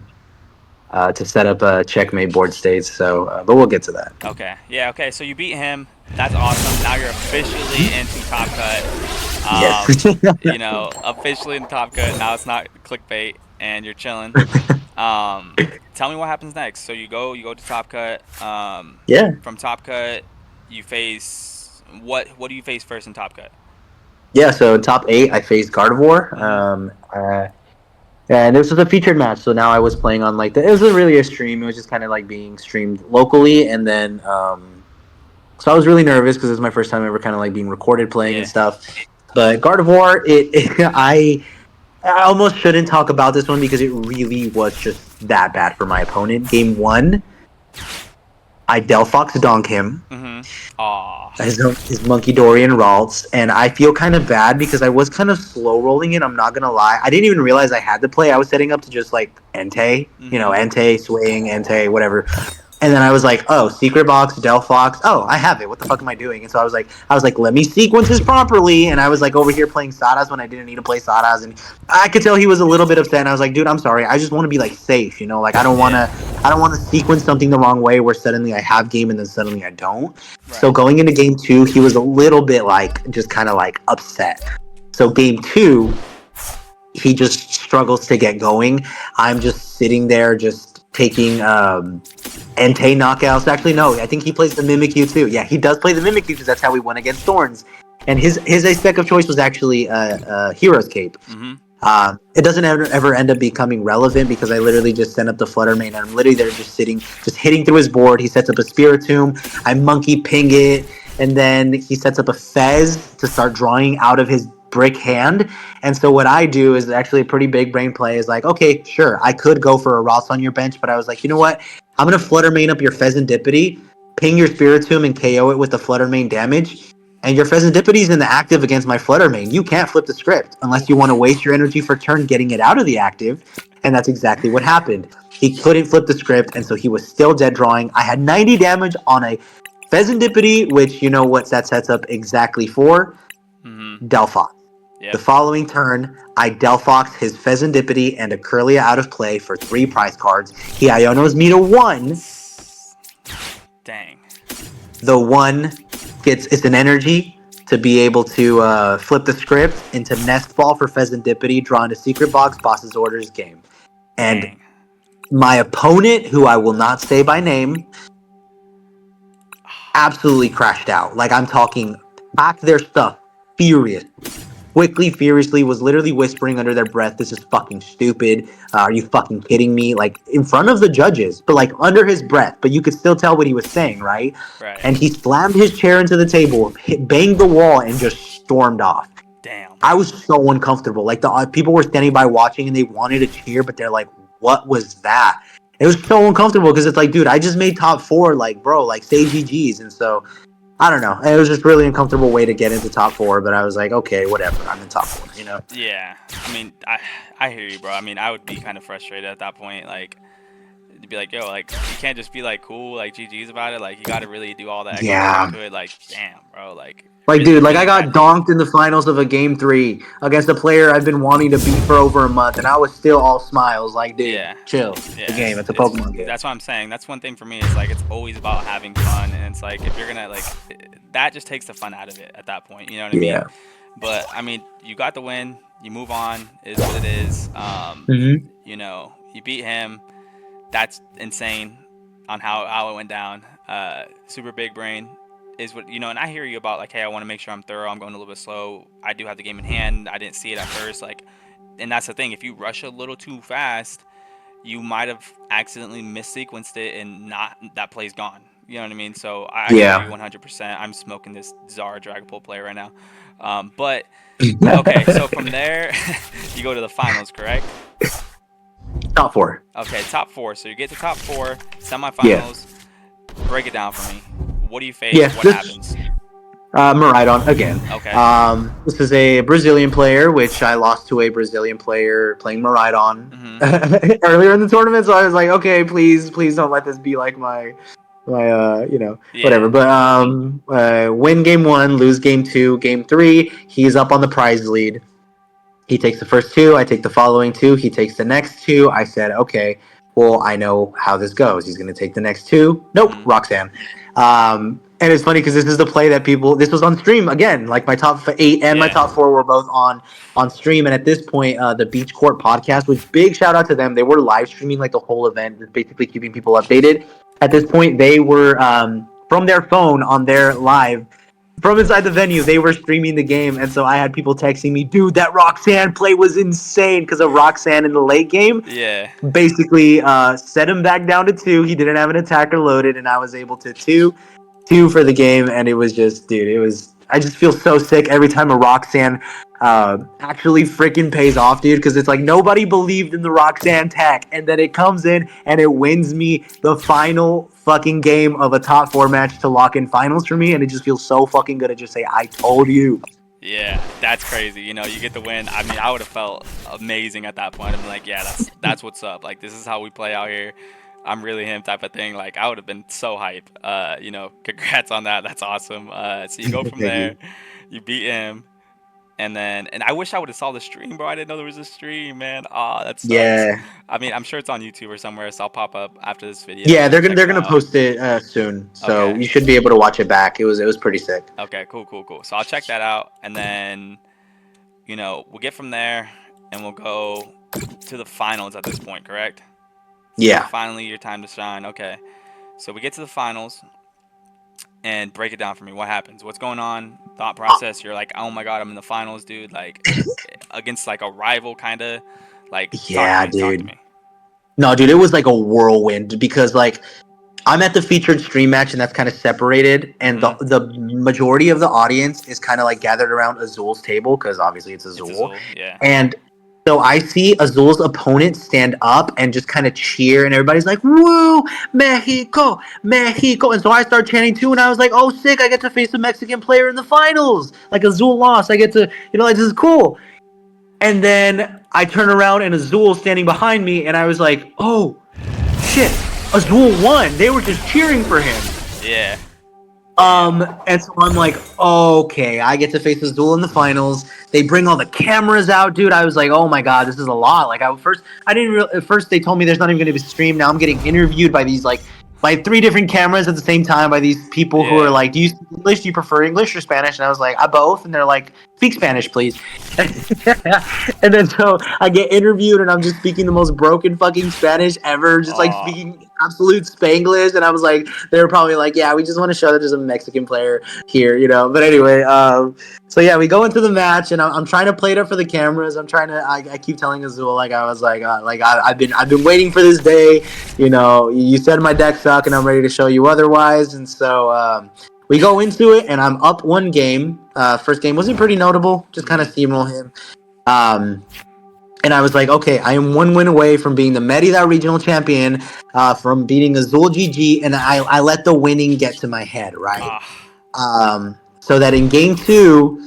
S2: to set up a checkmate board states. So, but we'll get to that.
S1: okay, yeah, okay. So you beat him. That's awesome. Now you're officially into Top Cut.
S2: Yes.
S1: You know, officially in Top Cut. Now it's not clickbait, and you're chilling. Tell me what happens next. So you go to Top Cut.
S2: Yeah.
S1: From Top Cut, you face what do you face first in Top Cut?
S2: Yeah. So top eight, I faced Gardevoir.
S1: Mm-hmm.
S2: And this was a featured match, so now I was playing on like it wasn't really a stream. It was just kind of like being streamed locally, and then so I was really nervous because it was my first time ever kind of like being recorded playing and
S1: Yeah.
S2: stuff. But Gardevoir, I almost shouldn't talk about this one because it really was just that bad for my opponent. Game one, I Delphox donk him.
S1: Mm-hmm. Aw.
S2: His Monkey Dorian Ralts, and I feel kind of bad because I was kind of slow rolling it. I'm not gonna lie, I didn't even realize I had to play. I was setting up to just like Entei,
S1: Mm-hmm.
S2: Entei, swing, Entei, whatever. And then I was like, oh, secret box, Delphox. Oh, I have it. What the fuck am I doing? And so I was like, let me sequence this properly. And I was like over here playing Sadas when I didn't need to play Sadas. And I could tell he was a little bit upset. And I was like, dude, I'm sorry. I just want to be like safe, Like
S1: Yeah.
S2: I don't want to sequence something the wrong way where suddenly I have game and then suddenly I don't. So
S1: Right.
S2: going into game two, he was a little bit like just kind of like upset. So game two, he just struggles to get going. I'm just sitting there, just taking Entei knockouts. Actually, no, I think he plays the Mimikyu too. Yeah, he does play the Mimikyu because that's how we won against Thorns. And his ace deck of choice was actually Hero's Cape.
S1: Mm-hmm.
S2: It doesn't ever end up becoming relevant because I literally just send up the Flutter Mane and I'm literally there just sitting, just hitting through his board. He sets up a Spiritomb, I monkey ping it, and then he sets up a Fez to start drawing out of his brick hand. And so what I do is actually a pretty big brain play is like, okay, sure, I could go for a Ross on your bench, but I was like, you know what? I'm gonna Flutter Mane up your Pheasantipity, ping your Spiritomb and KO it with the Flutter Mane damage. And your Pheasantipity is in the active against my Flutter Mane. You can't flip the script unless you want to
S1: Oof.
S2: waste your energy for turn getting it out of the active. And that's exactly what happened. He couldn't flip the script, and so he was still dead drawing. I had 90 damage on a Pheasantipity, which you know what that sets up exactly for?
S1: Mm-hmm.
S2: Delphox. The
S1: Yep.
S2: following turn, I Delphox his Pheasantipity and a Curlia out of play for 3 prize cards. He Ionos me to 1.
S1: Dang.
S2: The 1 gets it's an energy to be able to flip the script into Nest Ball for Pheasantipity, draw into Secret Box, Boss's Orders game. And
S1: Dang.
S2: my opponent, who I will not say by name, absolutely crashed out. Like I'm talking, packed their stuff, furious. Quickly, furiously, was literally whispering under their breath, "This is fucking stupid. Are you fucking kidding me?" Like in front of the judges, but like under his breath. But you could still tell what he was saying, right?
S1: Right.
S2: And he slammed his chair into the table, banged the wall, and just stormed off.
S1: Damn.
S2: I was so uncomfortable. Like the people were standing by watching, and they wanted to cheer, but they're like, "What was that?" It was so uncomfortable because it's like, dude, I just made top four. Like, bro, like say GGs, and so I don't know. It was just really uncomfortable way to get into top four, but I was like, okay, whatever. I'm in top four.
S1: Yeah. I mean, I hear you, bro. I mean, I would be kind of frustrated at that point. Like, to be like, yo, like you can't just be like cool, like GG's about it. Like you got to really do all the extra work
S2: Yeah.
S1: into it. Like damn, bro, like
S2: Like, dude, like I
S1: really
S2: got
S1: crappy.
S2: donked in the finals of a game 3 against a player I've been wanting to beat for over a month, and I was still all smiles. Like, dude,
S1: Yeah,
S2: chill. It's a
S1: yeah,
S2: game. It's a
S1: it's
S2: Pokemon game.
S1: that's what I'm saying. That's one thing for me. It's like it's always about having fun, and it's like if you're gonna like that just takes the fun out of it at that point. You know what I mean?
S2: Yeah.
S1: But I mean, you got the win. You move on. Is what it is.
S2: Hmm.
S1: You know, you beat him. That's insane on how it went down. Super big brain is what you know, and I hear you about like, hey, I want to make sure I'm thorough. I'm going a little bit slow. I do have the game in hand. I didn't see it at first, like, and that's the thing. If you rush a little too fast, you might have accidentally missequenced it, and not that play's gone. You know what I mean? So I hear you
S2: Yeah.
S1: 100%. I'm smoking this Charizard-Dragapult play right now. But okay, so from there, you go to the finals, correct?
S2: Top 4.
S1: Okay, top four. So you get to top four,
S2: Yeah.
S1: semifinals. Break it down for me. What do you face?
S2: Yeah.
S1: What
S2: This
S1: happens?
S2: Miraidon again.
S1: Okay.
S2: This is a Brazilian player, which I lost to a Brazilian player playing Miraidon
S1: Mhm.
S2: earlier in the tournament. So I was like, okay, please, please don't let this be like my whatever.
S1: Yeah.
S2: But win game 1, lose game 2, game 3. He's up on the prize lead. He takes the first 2. I take the following 2. He takes the next 2. I said, okay, well, I know how this goes. He's going to take the next 2. Nope,
S1: Mhm.
S2: Roxanne. And it's funny because this is the play that people. This was on stream again. Like my top 8 and my
S1: Yeah.
S2: top 4 were both on stream. And at this point, the Beach Court podcast, which big shout out to them. They were live streaming like the whole event, basically keeping people updated. At this point, they were from their phone on their live from inside the venue, they were streaming the game, and so I had people texting me, "Dude, that Roxanne play was insane!" Because of Roxanne in the late game,
S1: Yeah.
S2: basically set him back down to 2. He didn't have an attacker loaded, and I was able to two for the game, and it was just, dude, it was. I just feel so sick every time a Roxanne actually freaking pays off, dude, because it's like nobody believed in the Roxanne tech, and then it comes in and it wins me the final fucking game of a top 4 match to lock in finals for me, and it just feels so fucking good to just say, I told you.
S1: Yeah. That's crazy. You know, you get the win. I mean, I would have felt amazing at that point. I'm like, yeah, that's what's up. Like, this is how we play out here. I'm really him type of thing. Like, I would have been so hype. You know, congrats on that. That's awesome. So you go from
S2: Thank
S1: there.
S2: you.
S1: You beat him. And I wish I would have saw the stream, bro. I didn't know there was a stream, man. Ah, that sucks.
S2: Yeah.
S1: I mean, I'm sure it's on YouTube or somewhere, so I'll pop up after this video
S2: Yeah,
S1: and
S2: they're
S1: check it
S2: gonna
S1: out.
S2: post it soon, so
S1: Okay.
S2: you should be able to watch it back. It was pretty sick.
S1: Okay, cool, cool, cool. So I'll check that out, and then you know we'll get from there, and we'll go to the finals at this point, correct? So
S2: Yeah.
S1: finally, your time to shine. Okay. So we get to the finals, and break it down for me. What happens? What's going on? Thought process. You're like, oh my god, I'm in the finals, dude. Like against like a rival, kind of. Like, talk to
S2: Yeah,
S1: me. Talk to
S2: dude.
S1: me.
S2: No, dude, it was like a whirlwind because like I'm at the featured stream match and that's kind of separated, and the
S1: Mhm.
S2: the majority of the audience is kind of like gathered around Azul's table because obviously it's
S1: It's
S2: Azul,
S1: Azul. Yeah.
S2: and so I see Azul's opponent stand up and just kind of cheer, and everybody's like, "Woo, Mexico, Mexico!" And so I start chanting too, and I was like, "Oh, sick! I get to face a Mexican player in the finals. Like Azul lost, I get to, like this is cool." And then I turn around and Azul standing behind me, and I was like, "Oh, shit! Azul won. They were just cheering for him."
S1: Yeah. Damn.
S2: And so I'm like, okay, I get to face Azul in the finals. They bring all the cameras out, dude. I was like, oh my god, this is a lot. Like, I didn't at first they told me there's not even going to be a stream. Now I'm getting interviewed by these like by 3 different cameras at the same time by these people who are
S1: Yeah.
S2: like, do you speak English? Do you prefer English or Spanish? And I was like, I both. And they're like, speak Spanish, please. And then so I get interviewed and I'm just speaking the most broken fucking Spanish ever, just like
S1: Oh.
S2: speaking absolute Spanglish. And I was like, they were probably like, yeah, we just want to show that there's a Mexican player here, But anyway, so yeah, we go into the match, and I'm trying to play it up for the cameras. I'm trying to. I keep telling Azul like I was like I've been waiting for this day. You said my deck suck, and I'm ready to show you otherwise. And so we go into it, and I'm up 1 game. First game wasn't pretty notable, just kind of
S1: Mhm.
S2: steamroll him. And I was like, okay, I am 1 win away from being the Merida regional champion, from beating AzulGG, and I let the winning get to my head, right?
S1: Ah.
S2: So that in game 2,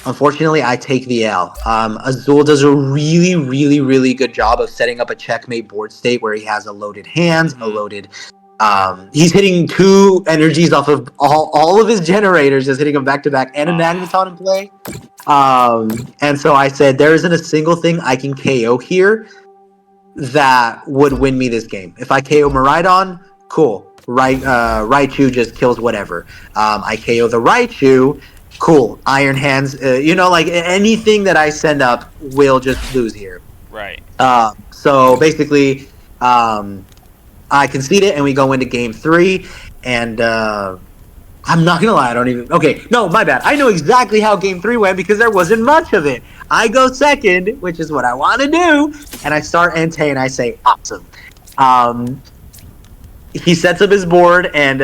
S2: Unfortunately, I take the L. Azul does a really, really, really good job of setting up a checkmate board state where he has a loaded hands, a
S1: Mm-hmm.
S2: loaded. He's hitting 2 energies off of all of his generators, just hitting them back to back, and a
S1: Ah,
S2: Magneton in play. And so I said, there isn't a single thing I can KO here that would win me this game. If I KO Miraidon, cool. Raichu just kills whatever. I KO the Raichu, cool. Iron Hands, like anything that I send up will just lose here.
S1: right.
S2: So basically, I concede it, and we go into game 3, and I'm not gonna lie, I don't even. Okay, no, my bad. I know exactly how game 3 went because there wasn't much of it. I go second, which is what I want to do, and I start Entei, and I say, awesome. Um, he sets up his board, and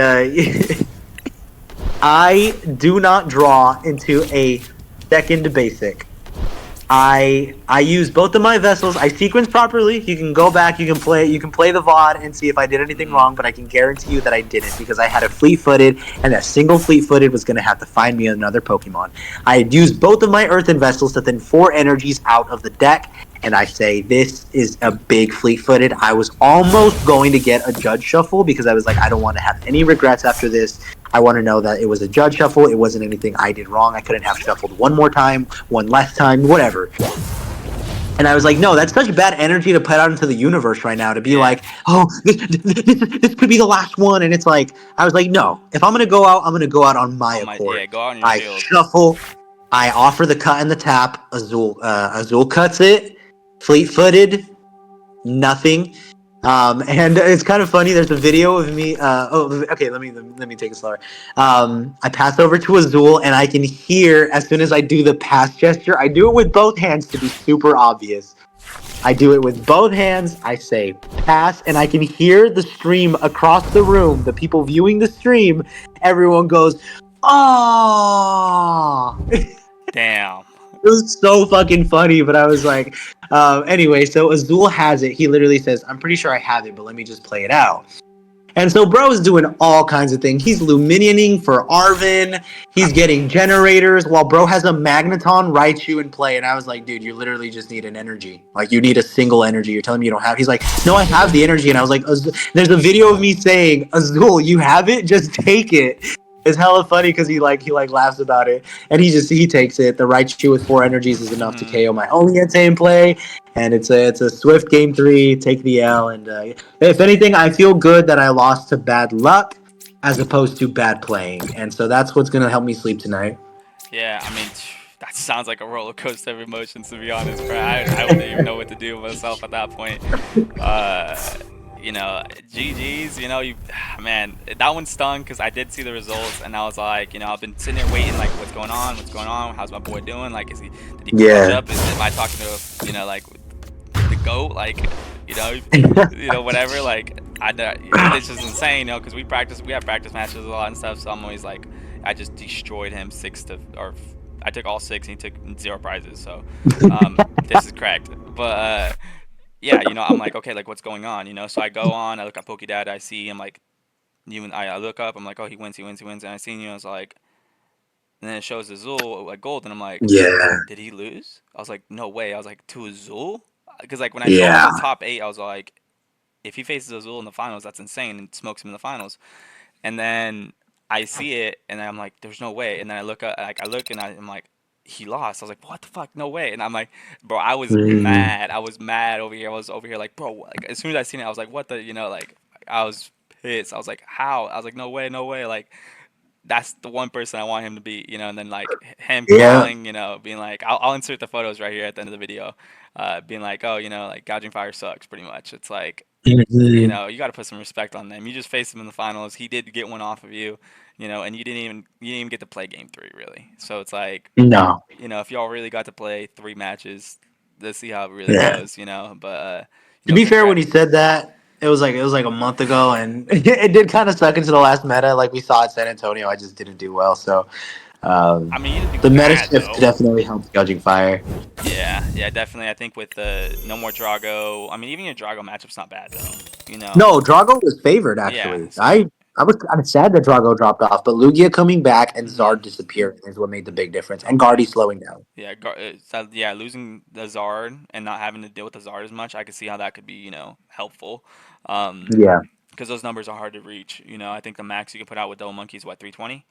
S2: I do not draw into a second basic. I use both of my vessels. I sequence properly. You can go back. You can play the VOD and see if I did anything
S1: Mm-hmm.
S2: wrong. But I can guarantee you that I didn't because I had a fleet-footed, and that single fleet-footed was going to have to find me another Pokemon. I had used both of my Earthen vessels to thin 4 energies out of the deck, and I say this is a big fleet-footed. I was almost going to get a Judge Shuffle because I was like, I don't want to have any regrets after this. I want to know that it was a Judge Shuffle. It wasn't anything I did wrong. I couldn't have shuffled one more time, one less time, whatever. And I was like, no, that's such bad energy to put out into the universe right now to be
S1: Yeah.
S2: like, oh, this could be the last one. And it's like, I was like, no, if I'm going to go out, I'm going to go out on my
S1: On my yeah,
S2: accord.
S1: go out on your
S2: I
S1: shield.
S2: shuffle, I offer the cut and the tap. Azul cuts it, fleet footed, nothing. And it's kind of funny. There's a video of me. Okay. Let me take it slower. I pass over to Azul, and I can hear as soon as I do the pass gesture. I do it with both hands to be super obvious. I do it with both hands. I say pass, and I can hear the stream across the room. The people viewing the stream, everyone goes, "Oh!"
S1: Damn.
S2: It was so fucking funny, but I was like, anyway, so Azul has it. He literally says, I'm pretty sure I have it, but let me just play it out. And so bro is doing all kinds of things. He's Luminioning for Arvin. He's getting generators while bro has a Magneton Raichu in play. And I was like, dude, you literally just need an energy. Like, you need a single energy. You're telling me you don't have. He's like, no, I have the energy. And I was like, there's a video of me saying, Azul, you have it? Just take it. It's hella funny because he laughs about it, and he takes it. The Raichu with 4 energies is enough to
S1: Mm-hmm.
S2: KO my only Entei in play, and it's a swift game 3. Take the L, and if anything, I feel good that I lost to bad luck as opposed to bad playing, and so that's what's gonna help me sleep tonight.
S1: Yeah, I mean, that sounds like a roller coaster of emotions, to be honest, bro. I wouldn't even know what to do with myself at that point. Uh, GG's, man, that one stung because I did see the results and I was like, I've been sitting there waiting, like, what's going on? What's going on? How's my boy doing? Like, did he clutch
S2: Yeah.
S1: up? Am I talking to, like, the GOAT? Like, you know, whatever. Like, it's just insane, because we have practice matches a lot and stuff. So I'm always like, I just destroyed him I took all 6 and he took 0 prizes. So, this is correct. But yeah, I'm like, okay, like what's going on? So I go on, I look at PokeDad, I see him like, I look up, I'm like, oh, he wins, and I seen you, I was like, and then it shows Azul like gold, and I'm like,
S2: Yeah.
S1: did he lose? I was like, no way. I was like, to Azul? Because like when I saw him in
S2: Yeah.
S1: the top 8, I was like, if he faces Azul in the finals, that's insane, and smokes him in the finals. And then I see it, and I'm like, there's no way. And then I look up, like I look, and I'm like, he lost. I was like, what the fuck? No way. And I'm like, bro, I was
S2: Mm.
S1: mad. I was mad over here. I was over here like, bro, like as soon as I seen it, I was like, what the, like I was pissed. I was like, how? I was like, no way, no way. Like that's the one person I want him to beat, and then like him
S2: Yeah.
S1: calling, being like, I'll insert the photos right here at the end of the video, being like, oh, like Gouging Fire sucks, pretty much. It's like,
S2: Mhm.
S1: you got to put some respect on them. You just faced him in the finals. He did get one off of you, and you didn't even get to play game 3 really. So it's like,
S2: No.
S1: if y'all really got to play 3 matches, let's see how it really
S2: Yeah.
S1: goes, But
S2: To be fair, when
S1: congrats.
S2: he said that, it was like a month ago, and it did kind of suck into the last meta. Like we saw at San Antonio, I just didn't do well. So
S1: I mean, you didn't do
S2: the meta
S1: bad
S2: shift
S1: though.
S2: definitely helped Judging Fire.
S1: Yeah, yeah, definitely. I think with the no more Drago, I mean, even your Drago matchup's not bad though.
S2: No, Drago was favored
S1: Yeah.
S2: actually.
S1: So
S2: I I was kind of sad that Drago dropped off, but Lugia coming back and
S1: Hmm.
S2: Zard disappearing is what made the big difference, and Guardy slowing down.
S1: Yeah, so, yeah, losing the Zard and not having to deal with the Zard as much, I could see how that could be, helpful. Um,
S2: Yeah,
S1: because those numbers are hard to reach. I think the max you can put out with Double Monkey is what, 320?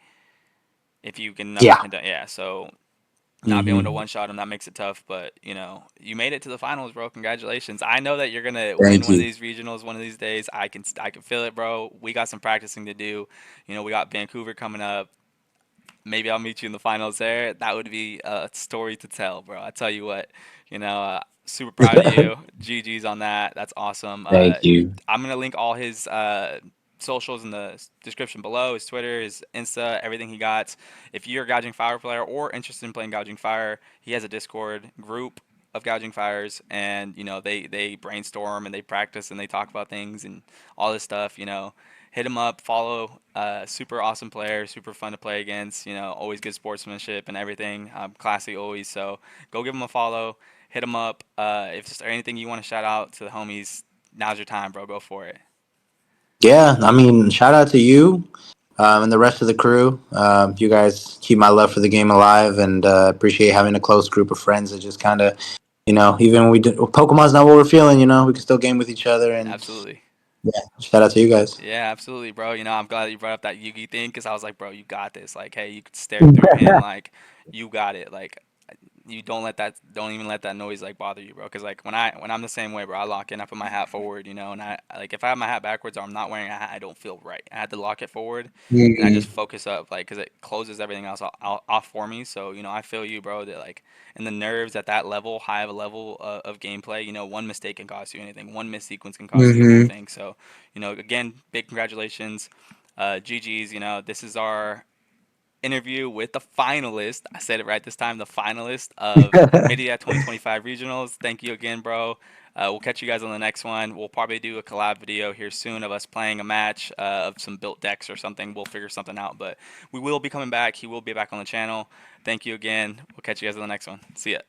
S1: If you get enough
S2: yeah.
S1: yeah, so not being able to
S2: Hmm.
S1: one shot him, that makes it tough, but you made it to the finals, bro. Congratulations. I know that you're gonna win
S2: Thank
S1: one of
S2: you.
S1: these regionals one of these days. I can feel it, bro. We got some practicing to do. We got Vancouver coming up. Maybe I'll meet you in the finals there. That would be a story to tell, bro. I tell you what, super proud of you. GG's on that. That's awesome.
S2: Thank you.
S1: I'm gonna link all his socials in the description below. His Twitter, his Insta, everything he got. If you're a Gouging Fire player or interested in playing Gouging Fire, he has a Discord group of Gouging Fires, and they brainstorm and they practice and they talk about things and all this stuff. Hit him up, follow. Super awesome player, super fun to play against. Always good sportsmanship and everything. Classy always. So go give him a follow. Hit him up. If there's anything you want to shout out to the homies, now's your time, bro. Go for it.
S2: Yeah, I mean, shout out to you and the rest of the crew. You guys keep my love for the game alive, and appreciate having a close group of friends that just kind of, even when Pokemon's not what we're feeling, we can still game with each other. And
S1: Absolutely.
S2: yeah, shout out to you guys.
S1: Yeah, absolutely, bro. I'm glad you brought up that Yugi thing because I was like, bro, you got this. Like, hey, you could stare through him. Like, you got it. Like, you don't even let that noise like bother you, bro. Because like when I'm the same way, bro, I lock in, I put my hat forward, and like if I have my hat backwards or I'm not wearing a hat, I don't feel right. I had to lock it forward, and I just
S2: Mhm.
S1: focus up, like, because it closes everything else off for me. So I feel you, bro. That like in the nerves at that level, high of a level of gameplay, one mistake can cost you anything. One missed sequence can cost you the whole
S2: Mhm.
S1: thing. So again, big congratulations, GG's. This is our interview with the finalist. I said it right this time. The finalist of Merida 2025 Regionals. Thank you again, bro. We'll catch you guys on the next one. We'll probably do a collab video here soon of us playing a match of some built decks or something. We'll figure something out, but we will be coming back. He will be back on the channel. Thank you again. We'll catch you guys on the next one. See ya.